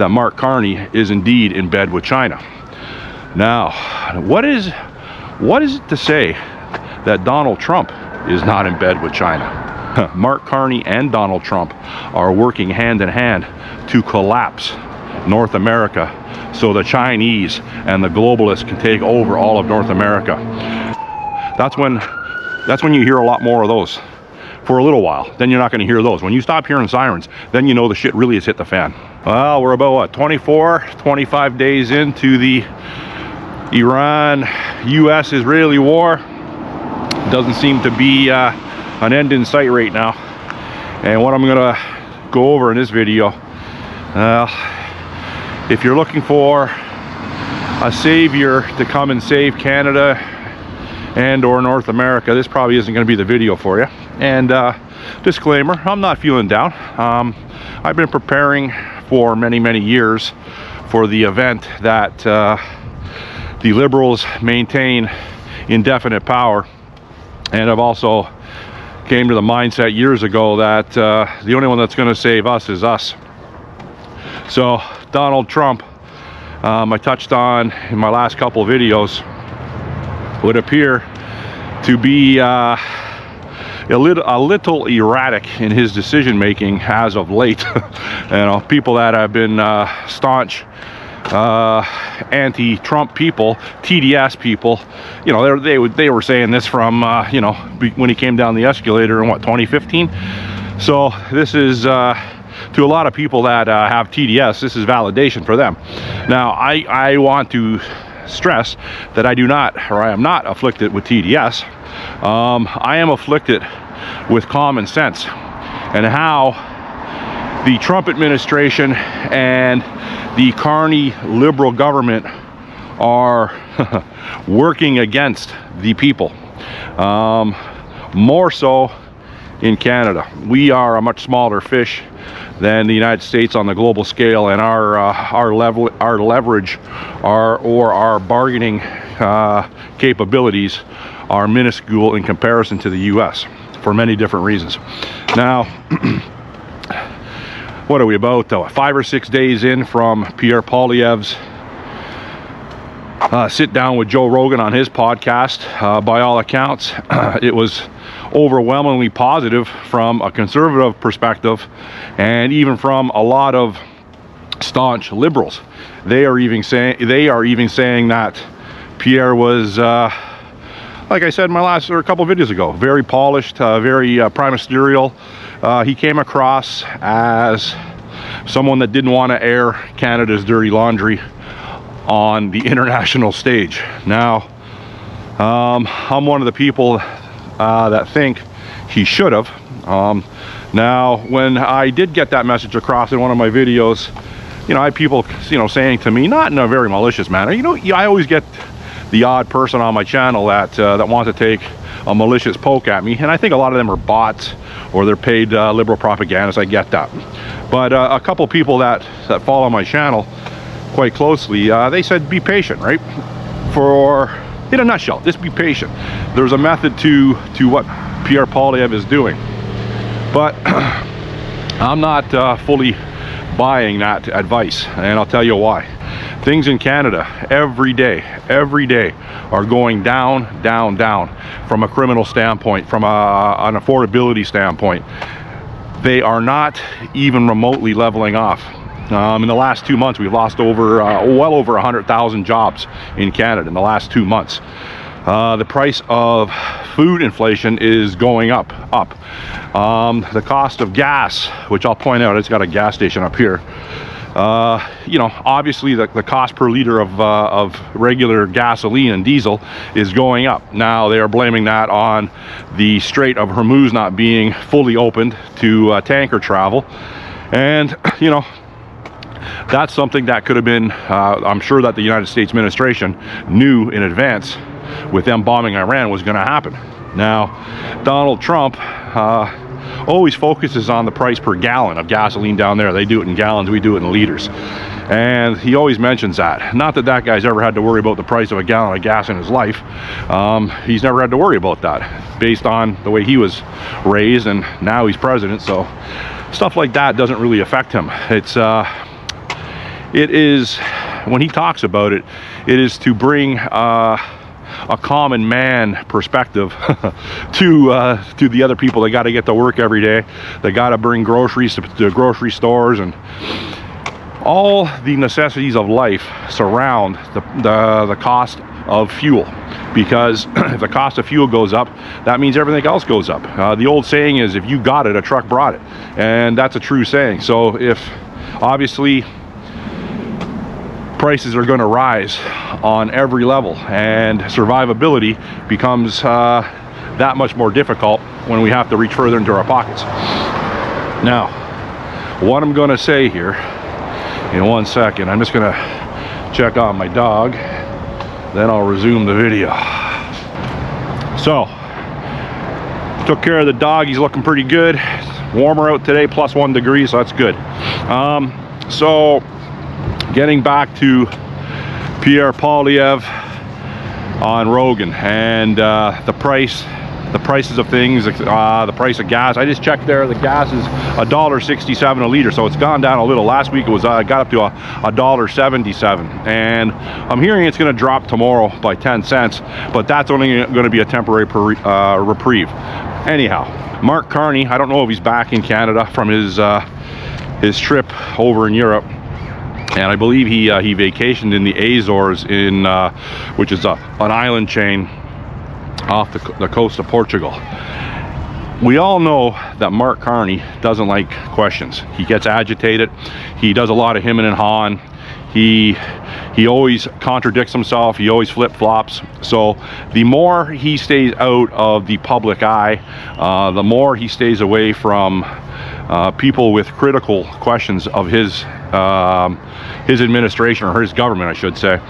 that Mark Carney is indeed in bed with China. Now, what is it to say that Donald Trump is not in bed with China? Mark Carney and Donald Trump are working hand in hand to collapse North America so the Chinese and the globalists can take over all of North America. That's when you hear a lot more of those for a little while. Then you're not going to hear those. When you stop hearing sirens, then you know the shit really has hit the fan. Well, we're about what, 25 days into the Iran-US Israeli war. Doesn't seem to be an end in sight right now. And what I'm gonna go over in this video, if you're looking for a savior to come and save Canada and or North America, this probably isn't going to be the video for you. And disclaimer, I'm not feeling down. I've been preparing for many years for the event that the Liberals maintain indefinite power. And I've also came to the mindset years ago that the only one that's going to save us is us. So Donald Trump, I touched on in my last couple of videos, would appear to be a little erratic in his decision making as of late. You know, people that have been staunch anti-Trump people, TDS people, you know, they were saying this from you know, when he came down the escalator in what, 2015. So this is to a lot of people that have TDS, this is validation for them. Now I want to stress that I am not afflicted with TDS. I am afflicted with common sense and how the Trump administration and the Carney liberal government are working against the people. More so in Canada. We are a much smaller fish than the United States on the global scale, and our leverage, our bargaining capabilities are minuscule in comparison to the U.S. for many different reasons. Now, what are we about, 5 or 6 days in from Pierre Poilievre's sit down with Joe Rogan on his podcast? By all accounts, it was overwhelmingly positive from a conservative perspective, and even from a lot of staunch liberals. They are even saying that Pierre was, like I said in my last, or a couple of videos ago, very polished, very prima ministerial. He came across as someone that didn't want to air Canada's dirty laundry on the international stage. Now, I'm one of the people that think he should have. Now, when I did get that message across in one of my videos, you know, I had people, you know, saying to me, not in a very malicious manner, you know, I always get the odd person on my channel that wants to take a malicious poke at me, and I think a lot of them are bots or they're paid liberal propagandists. I get that, but a couple people that follow my channel quite closely, they said be patient, right? For, in a nutshell, just be patient. There's a method to what Pierre Poilievre is doing, but I'm not fully buying that advice, and I'll tell you why. Things in Canada every day are going down from a criminal standpoint, from an affordability standpoint. They are not even remotely leveling off. In the last 2 months, we've lost well over 100,000 jobs in Canada in the last 2 months. The price of food inflation is going up. The cost of gas, which I'll point out, it's got a gas station up here. You know, obviously the cost per liter of regular gasoline and diesel is going up. Now they are blaming that on the Strait of Hormuz not being fully opened to tanker travel, and you know, that's something that could have been, I'm sure that the United States administration knew in advance with them bombing Iran was going to happen. Now, Donald Trump always focuses on the price per gallon of gasoline down there. They do it in gallons, we do it in liters. And he always mentions that. Not that that guy's ever had to worry about the price of a gallon of gas in his life. He's never had to worry about that based on the way he was raised, and now he's president, so stuff like that doesn't really affect him. It's it is, when he talks about it, it is to bring a common man perspective to the other people. They got to get to work every day. They got to bring groceries to grocery stores, and all the necessities of life surround the cost of fuel. Because if the cost of fuel goes up, that means everything else goes up. The old saying is, if you got it, a truck brought it. And that's a true saying. So if obviously prices are going to rise on every level, and survivability becomes that much more difficult when we have to reach further into our pockets. Now, what I'm going to say here in 1 second, I'm just going to check on my dog, then I'll resume the video. So, took care of the dog. He's looking pretty good. It's warmer out today, plus 1 degree, so that's good. So getting back to Pierre Poilievre on Rogan and the prices of things, the price of gas. I just checked there, the gas is $1.67 a liter, so it's gone down a little. Last week it was got up to $1.77, and I'm hearing it's going to drop tomorrow by 10 cents, but that's only going to be a temporary reprieve. Anyhow, Mark Carney, I don't know if he's back in Canada from his trip over in Europe, and I believe he vacationed in the Azores, which is an island chain off the coast of Portugal. We all know that Mark Carney doesn't like questions. He gets agitated. He does a lot of hemming and hawing. He always contradicts himself. He always flip-flops. So the more he stays out of the public eye, the more he stays away from people with critical questions of his administration, or his government, I should say,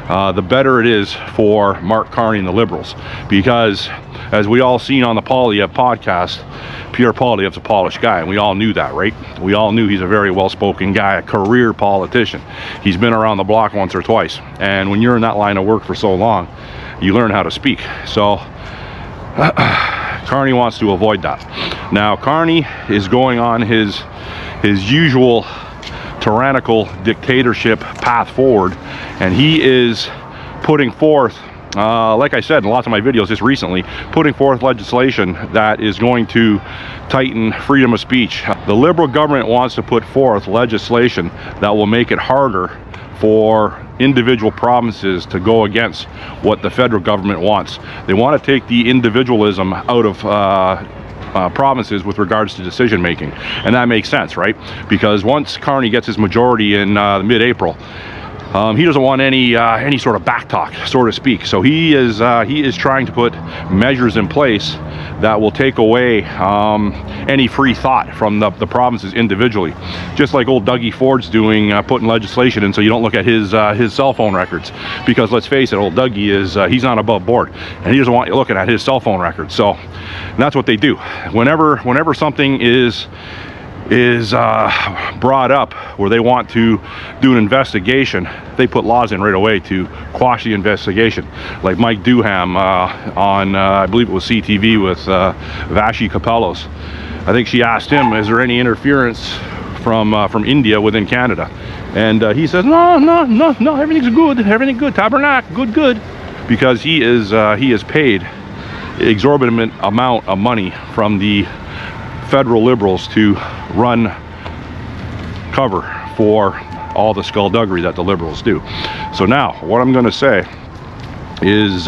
the better it is for Mark Carney and the Liberals. Because, as we all seen on the Poilievre podcast, Pierre Poilievre's a polished guy, and we all knew that, right? We all knew he's a very well-spoken guy, a career politician. He's been around the block once or twice, and when you're in that line of work for so long, you learn how to speak. So Carney wants to avoid that. Now, Carney is going on his usual tyrannical dictatorship path forward, and he is putting forth, like I said in lots of my videos just recently, putting forth legislation that is going to tighten freedom of speech. The Liberal government wants to put forth legislation that will make it harder for individual provinces to go against what the federal government wants. They want to take the individualism out of provinces with regards to decision making, and that makes sense, right? Because once Carney gets his majority in mid-April, he doesn't want any sort of backtalk, so to speak. So he is trying to put measures in place that will take away any free thought from the provinces individually, just like old Dougie Ford's doing, putting legislation in so you don't look at his cell phone records. Because let's face it, old Dougie he's not above board, and he doesn't want you looking at his cell phone records. So that's what they do. Whenever something is brought up where they want to do an investigation, they put laws in right away to quash the investigation. Like Mike Duham on I believe it was CTV with Vashi Kapelos. I think she asked him, is there any interference from India within Canada? And he says, no, everything's good, tabernacle, good, because he is paid exorbitant amount of money from the federal Liberals to run cover for all the skullduggery that the Liberals do. So now, what I'm going to say is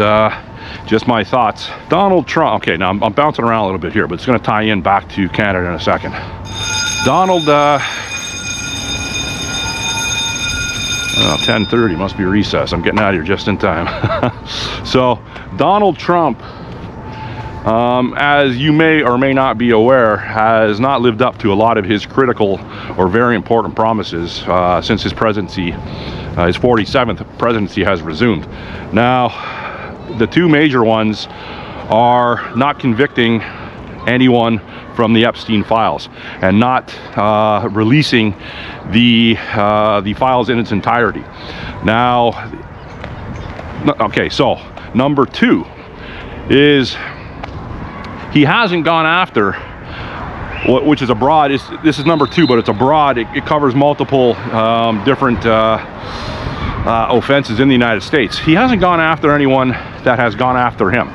just my thoughts. Donald Trump, okay, now I'm bouncing around a little bit here, but it's going to tie in back to Canada in a second. Donald, 10:30, must be recess. I'm getting out of here just in time. So, Donald Trump, as you may or may not be aware, has not lived up to a lot of his critical or very important promises since his presidency, his 47th presidency has resumed. Now, the two major ones are not convicting anyone from the Epstein files and not releasing the files in its entirety. Now, okay, so number two is he hasn't gone after which is abroad. This is number 2, but it's abroad. It covers multiple different offenses in the United States. He hasn't gone after anyone that has gone after him,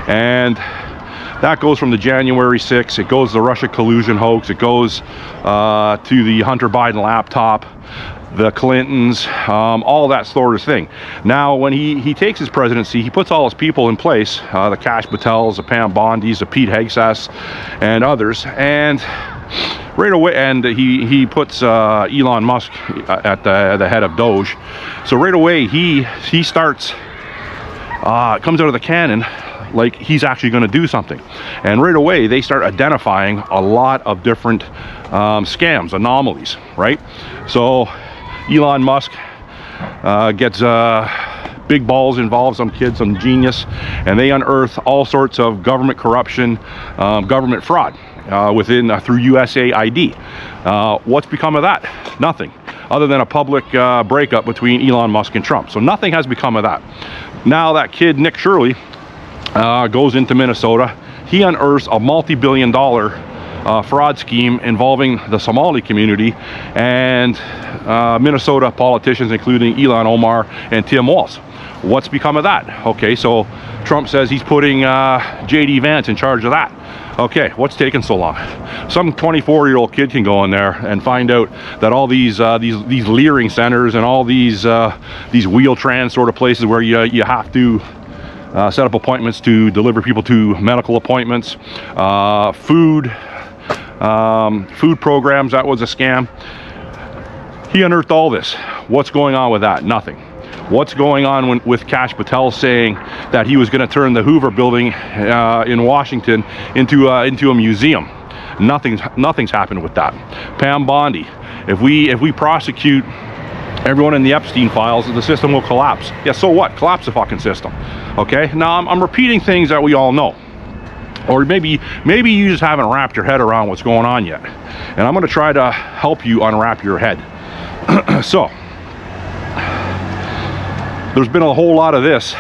and that goes from the January 6th, it goes to the Russia collusion hoax, it goes to the Hunter Biden laptop, the Clintons, all that sort of thing. Now, when he takes his presidency, he puts all his people in place, the Kash Patels, the Pam Bondis, the Pete Hegseths, and others, and right away, and he puts Elon Musk at the head of Doge. So right away, he starts, comes out of the cannon like he's actually going to do something, and right away they start identifying a lot of different scams, anomalies, right? So Elon Musk gets big balls involved, some kid, some genius, and they unearth all sorts of government corruption, government fraud through USAID. What's become of that? Nothing, other than a public breakup between Elon Musk and Trump. So nothing has become of that. Now that kid Nick Shirley goes into Minnesota. He unearths a multi-billion-dollar fraud scheme involving the Somali community and Minnesota politicians, including Ilhan Omar and Tim Walz. What's become of that? Okay, so Trump says he's putting J.D. Vance in charge of that. Okay, what's taking so long? Some 24-year-old kid can go in there and find out that all these leering centers and all these Wheel-Trans sort of places where you have to set up appointments to deliver people to medical appointments, food programs, that was a scam. He unearthed all this. What's going on with that? Nothing. What's going on with Kash Patel saying that he was going to turn the Hoover building in Washington into a museum? Nothing's happened with that. Pam Bondi, if we prosecute everyone in the Epstein files, the system will collapse. Yeah, so what? Collapse the fucking system. Okay, now I'm repeating things that we all know, or maybe you just haven't wrapped your head around what's going on yet, and I'm going to try to help you unwrap your head. So there's been a whole lot of this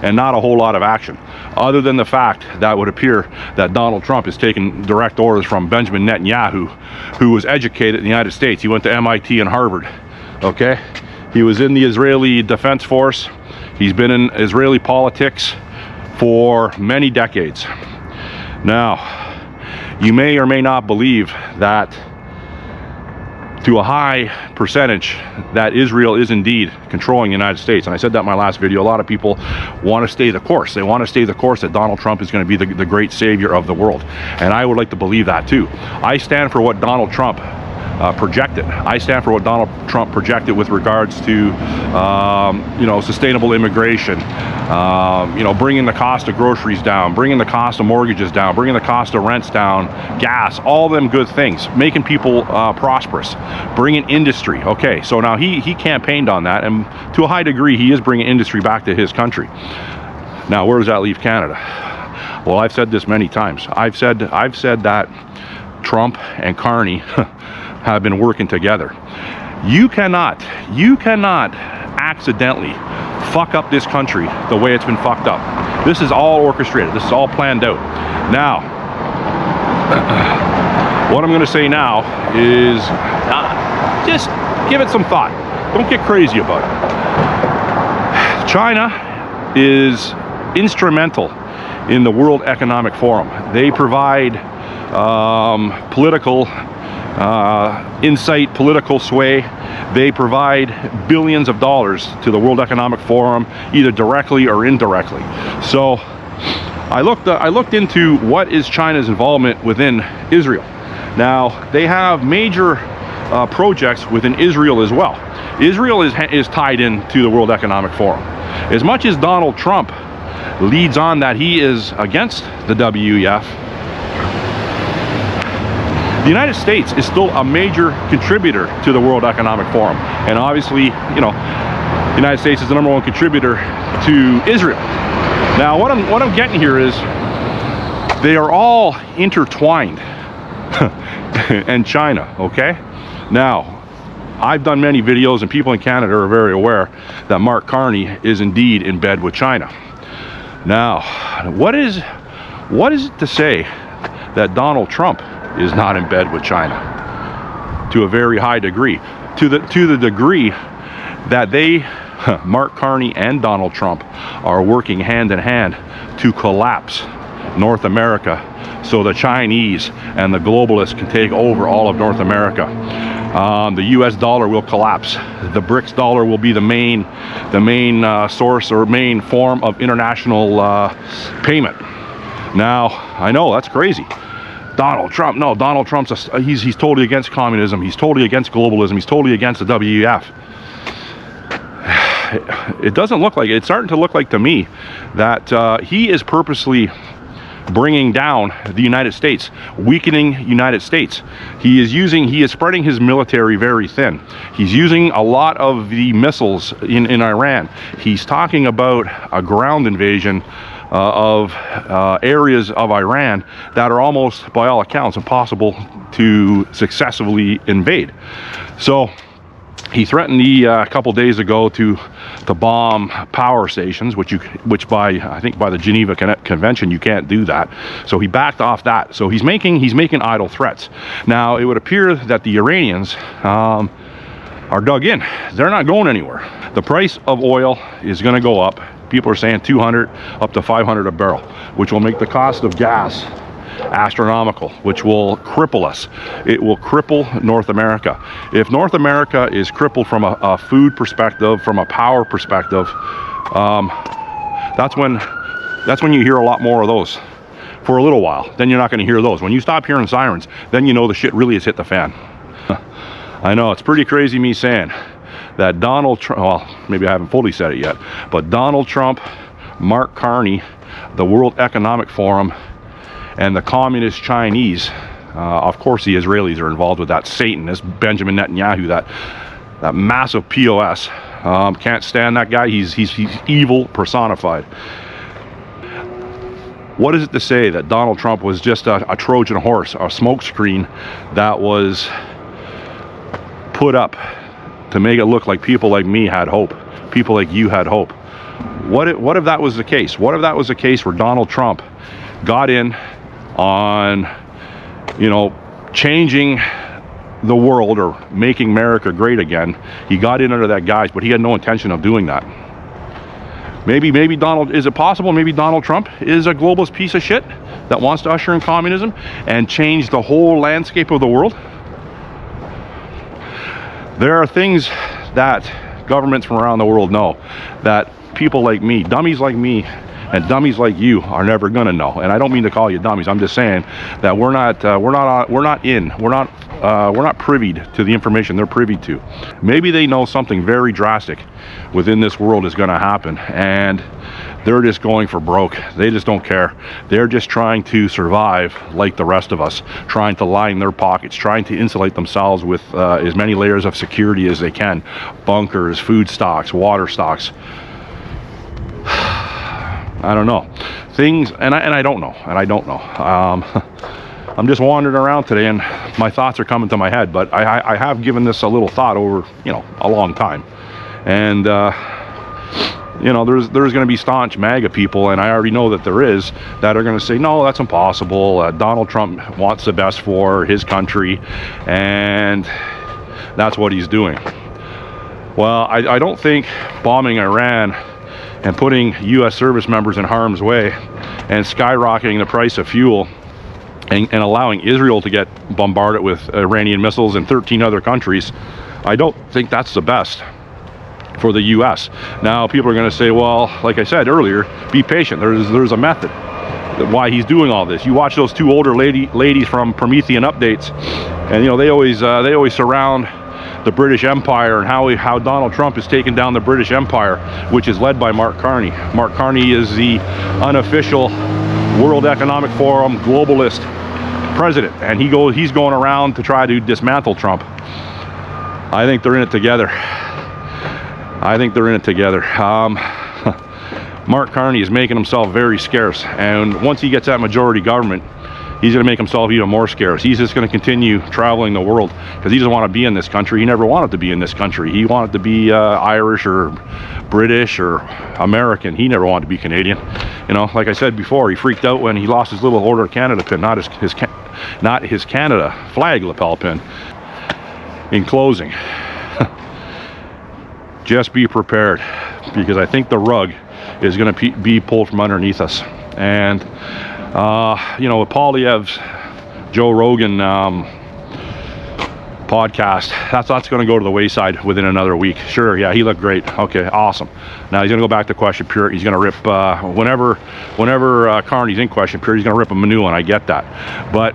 and not a whole lot of action, other than the fact that it would appear that Donald Trump is taking direct orders from Benjamin Netanyahu, who was educated in the United States. He went to MIT and Harvard. Okay, he was in the Israeli Defense Force. He's been in Israeli politics for many decades. Now, you may or may not believe that to a high percentage that Israel is indeed controlling the United States. And I said that in my last video. A lot of people want to stay the course. They want to stay the course that Donald Trump is going to be the great savior of the world. And I would like to believe that too. I stand for what Donald Trump projected. I stand for what Donald Trump projected with regards to, sustainable immigration, bringing the cost of groceries down, bringing the cost of mortgages down, bringing the cost of rents down, gas, all them good things, making people prosperous, bringing industry. Okay, so now he campaigned on that, and to a high degree, he is bringing industry back to his country. Now, where does that leave Canada? Well, I've said this many times. I've said that Trump and Carney have been working together. You cannot accidentally fuck up this country the way it's been fucked up. This is all orchestrated. This is all planned out. Now, what I'm going to say now is just give it some thought. Don't get crazy about it. China is instrumental in the World Economic Forum. They provide political insight, political sway. They provide billions of dollars to the World Economic Forum, either directly or indirectly. So I looked into what is China's involvement within Israel. Now, they have major projects within Israel as well. Israel is tied into the World Economic Forum. As much as Donald Trump leads on that he is against the WEF, the United States is still a major contributor to the World Economic Forum. And obviously, the United States is the #1 contributor to Israel. Now, what I'm getting here is they are all intertwined. And China, okay? Now, I've done many videos, and people in Canada are very aware that Mark Carney is indeed in bed with China. Now, what is it to say that Donald Trump is not in bed with China to a very high degree, to the degree that they, Mark Carney and Donald Trump, are working hand in hand to collapse North America so the Chinese and the globalists can take over all of North America. The US dollar will collapse. The BRICS dollar will be the main source or main form of international payment. Now, I know that's crazy. Donald Trump, no, Donald Trump's he's totally against communism. He's totally against globalism. He's totally against the WEF. It doesn't look like it. It's starting to look like to me that he is purposely bringing down the United States, weakening United States. He is spreading his military very thin. He's using a lot of the missiles in Iran. He's talking about a ground invasion of areas of Iran that are almost, by all accounts, impossible to successfully invade. So he threatened a couple days ago to bomb power stations, which by the Geneva Convention you can't do that. So he backed off that. So he's making idle threats. Now it would appear that the Iranians are dug in. They're not going anywhere. The price of oil is going to go up. People are saying 200 up to 500 a barrel, which will make the cost of gas astronomical, which will cripple us. It will cripple North America. If North America is crippled from a food perspective, from a power perspective, that's when you hear a lot more of those for a little while. Then you're not going to hear those. When you stop hearing sirens, then you know the shit really has hit the fan. I know it's pretty crazy me saying that Donald Trump, well, maybe I haven't fully said it yet, but Donald Trump, Mark Carney, the World Economic Forum, and the communist Chinese, of course the Israelis are involved with that Satanist Benjamin Netanyahu, that massive POS. Can't stand that guy. He's evil personified. What is it to say that Donald Trump was just a Trojan horse, a smokescreen that was put up to make it look like people like me had hope, people like you had hope? What if that was the case? What if that was the case where Donald Trump got in on, changing the world or making America great again? He got in under that guise, but he had no intention of doing that. Maybe is it possible maybe Donald Trump is a globalist piece of shit that wants to usher in communism and change the whole landscape of the world? There are things that governments from around the world know that people like me, dummies like me, and dummies like you are never gonna know. And I don't mean to call you dummies. I'm just saying that we're not privy to the information they're privy to. Maybe they know something very drastic within this world is going to happen, and they're just going for broke. They just don't care. They're just trying to survive like the rest of us, trying to line their pockets, trying to insulate themselves with as many layers of security as they can. Bunkers, food stocks, water stocks. I don't know. Things, and I don't know. I'm just wandering around today, and my thoughts are coming to my head, but I have given this a little thought over, a long time. And, there's going to be staunch MAGA people, and I already know that there is, that are going to say, no, that's impossible. Donald Trump wants the best for his country, and that's what he's doing. Well, I don't think bombing Iran and putting U.S. service members in harm's way and skyrocketing the price of fuel and allowing Israel to get bombarded with Iranian missiles and 13 other countries, I don't think that's the best for the U.S. Now, people are going to say, well, like I said earlier, be patient. There's a method why he's doing all this. You watch those two older ladies from Promethean Updates, and they always surround the British Empire and how Donald Trump is taking down the British Empire, which is led by Mark Carney. Mark Carney is the unofficial World Economic Forum globalist president, and he's going around to try to dismantle Trump. I think they're in it together. Mark Carney is making himself very scarce, and once he gets that majority government, he's going to make himself even more scarce. He's just going to continue traveling the world because he doesn't want to be in this country. He never wanted to be in this country. He wanted to be Irish or British or American. He never wanted to be Canadian. Like I said before, he freaked out when he lost his little Order of Canada pin, not not his Canada flag lapel pin. In closing, just be prepared, because I think the rug is going to be pulled from underneath us. And you know, with Poilievre's Joe Rogan podcast, that's going to go to the wayside within another week. Sure, yeah, he looked great. Okay, awesome. Now he's going to go back to question period. He's going to rip whenever Carney's in question period, he's going to rip him a new one. I get that, but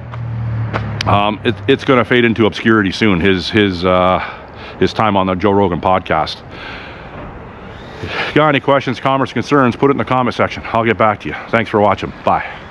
it's going to fade into obscurity soon. His time on the Joe Rogan podcast. Got any questions, comments, concerns? Put it in the comment section. I'll get back to you. Thanks for watching. Bye.